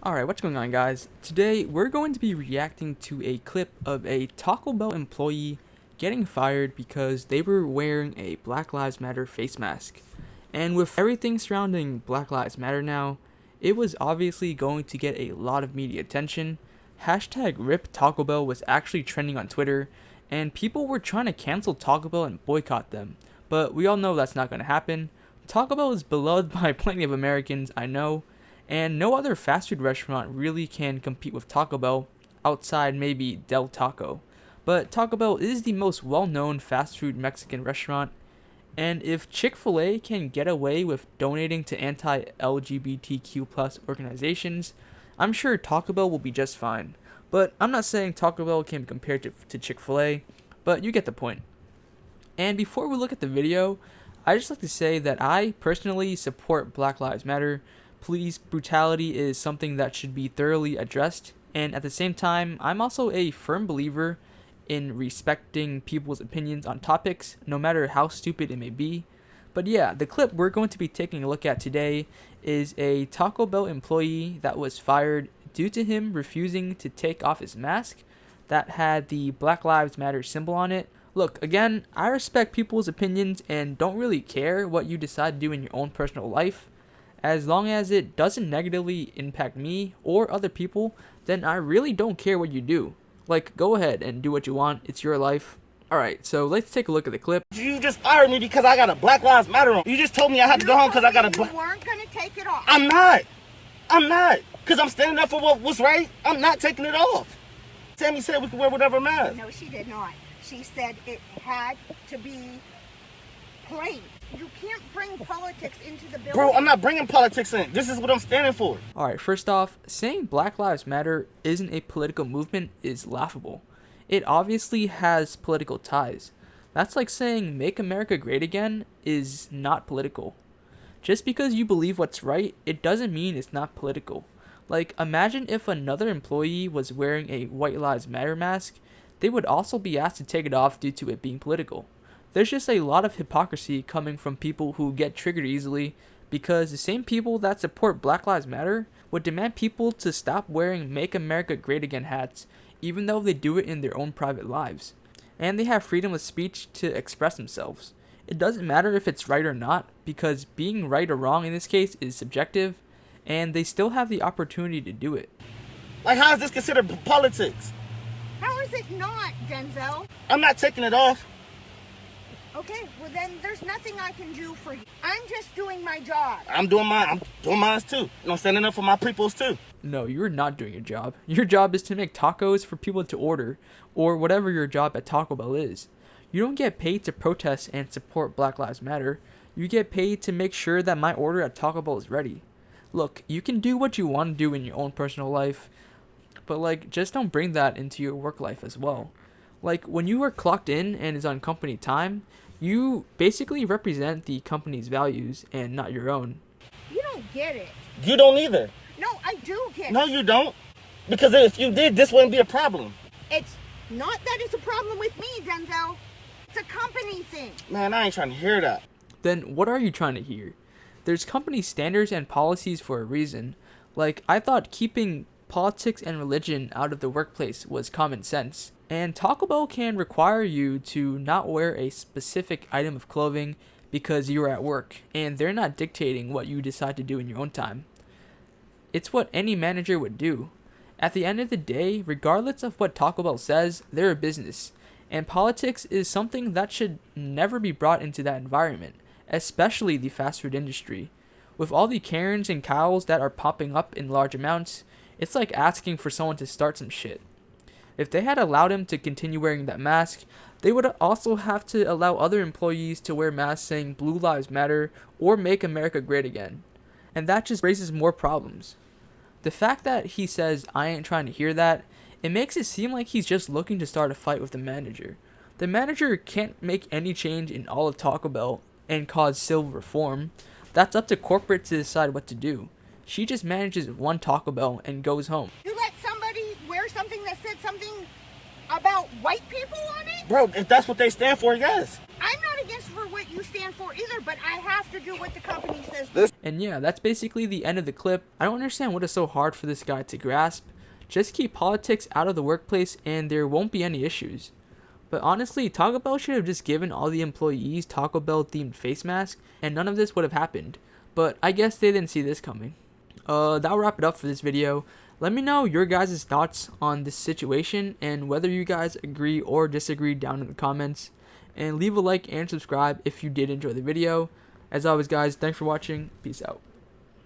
Alright, what's going on, guys? Today we're going to be reacting to a clip of a Taco Bell employee getting fired because they were wearing a Black Lives Matter face mask. And with everything surrounding Black Lives Matter now, it was obviously going to get a lot of media attention. Hashtag RIP Taco Bell was actually trending on Twitter, and people were trying to cancel Taco Bell and boycott them. But we all know that's not going to happen. Taco Bell is beloved by plenty of Americans, I know, and no other fast food restaurant really can compete with Taco Bell outside maybe Del Taco. But Taco Bell is the most well-known fast food Mexican restaurant, and if Chick-fil-A can get away with donating to anti-LGBTQ plus organizations, I'm sure Taco Bell will be just fine. But I'm not saying Taco Bell can be compared to Chick-fil-A, but you get the point. And before we look at the video, I just like to say that I personally support Black Lives Matter. Police brutality is something that should be thoroughly addressed, and at the same time, I'm also a firm believer in respecting people's opinions on topics, no matter how stupid it may be. But yeah, the clip we're going to be taking a look at today is a Taco Bell employee that was fired due to him refusing to take off his mask that had the Black Lives Matter symbol on it. Look, again, I respect people's opinions and don't really care what you decide to do in your own personal life. As long as it doesn't negatively impact me or other people, then I really don't care what you do. Like, go ahead and do what you want. It's your life. Alright, so let's take a look at the clip. You just fired me because I got a Black Lives Matter on. You just told me I had to go home because I got a You weren't going to take it off. I'm not. Because I'm standing up for what's right. I'm not taking it off. Tammy said we could wear whatever mask. No, she did not. She said it had to be plain. You can't bring politics into the building. Bro, I'm not bringing politics in. This is what I'm standing for. Alright, first off, saying Black Lives Matter isn't a political movement is laughable. It obviously has political ties. That's like saying Make America Great Again is not political. Just because you believe what's right, it doesn't mean it's not political. Like, imagine if another employee was wearing a White Lives Matter mask, they would also be asked to take it off due to it being political. There's just a lot of hypocrisy coming from people who get triggered easily, because the same people that support Black Lives Matter would demand people to stop wearing Make America Great Again hats, even though they do it in their own private lives. And they have freedom of speech to express themselves. It doesn't matter if it's right or not, because being right or wrong in this case is subjective, and they still have the opportunity to do it. Like, how is this considered politics? How is it not, Denzel? I'm not taking it off. Okay, well then there's nothing I can do for you. I'm just doing my job. I'm doing mine too. And I'm standing up for my peoples too. No, you're not doing your job. Your job is to make tacos for people to order, or whatever your job at Taco Bell is. You don't get paid to protest and support Black Lives Matter. You get paid to make sure that my order at Taco Bell is ready. Look, you can do what you want to do in your own personal life, but like, just don't bring that into your work life as well. Like, when you are clocked in and is on company time, you basically represent the company's values and not your own. You don't get it. You don't either. No, I do get No, it. you don't. Because if you did, this wouldn't be a problem. It's not that it's a problem with me, Denzel. It's a company thing. Man, I ain't trying to hear that. Then what are you trying to hear? There's company standards and policies for a reason. Like, I thought keeping politics and religion out of the workplace was common sense. And Taco Bell can require you to not wear a specific item of clothing because you're at work, and they're not dictating what you decide to do in your own time. It's what any manager would do. At the end of the day, regardless of what Taco Bell says, they're a business, and politics is something that should never be brought into that environment, especially the fast food industry. With all the Karens and Kyles that are popping up in large amounts, it's like asking for someone to start some shit. If they had allowed him to continue wearing that mask, they would also have to allow other employees to wear masks saying Blue Lives Matter or Make America Great Again. And that just raises more problems. The fact that he says, I ain't trying to hear that, it makes it seem like he's just looking to start a fight with the manager. The manager can't make any change in all of Taco Bell and cause civil reform. That's up to corporate to decide what to do. She just manages one Taco Bell and goes home. You let somebody wear something that said something about white people on it? Bro, if that's what they stand for, yes. I'm not against for what you you stand for either, but I have to do what the company says. And yeah, that's basically the end of the clip. I don't understand what is so hard for this guy to grasp. Just keep politics out of the workplace and there won't be any issues. But honestly, Taco Bell should have just given all the employees Taco Bell themed face masks and none of this would have happened. But I guess they didn't see this coming. That'll wrap it up for this video. Let me know your guys' thoughts on this situation and whether you guys agree or disagree down in the comments. And leave a like and subscribe if you did enjoy the video. As always guys, thanks for watching. Peace out.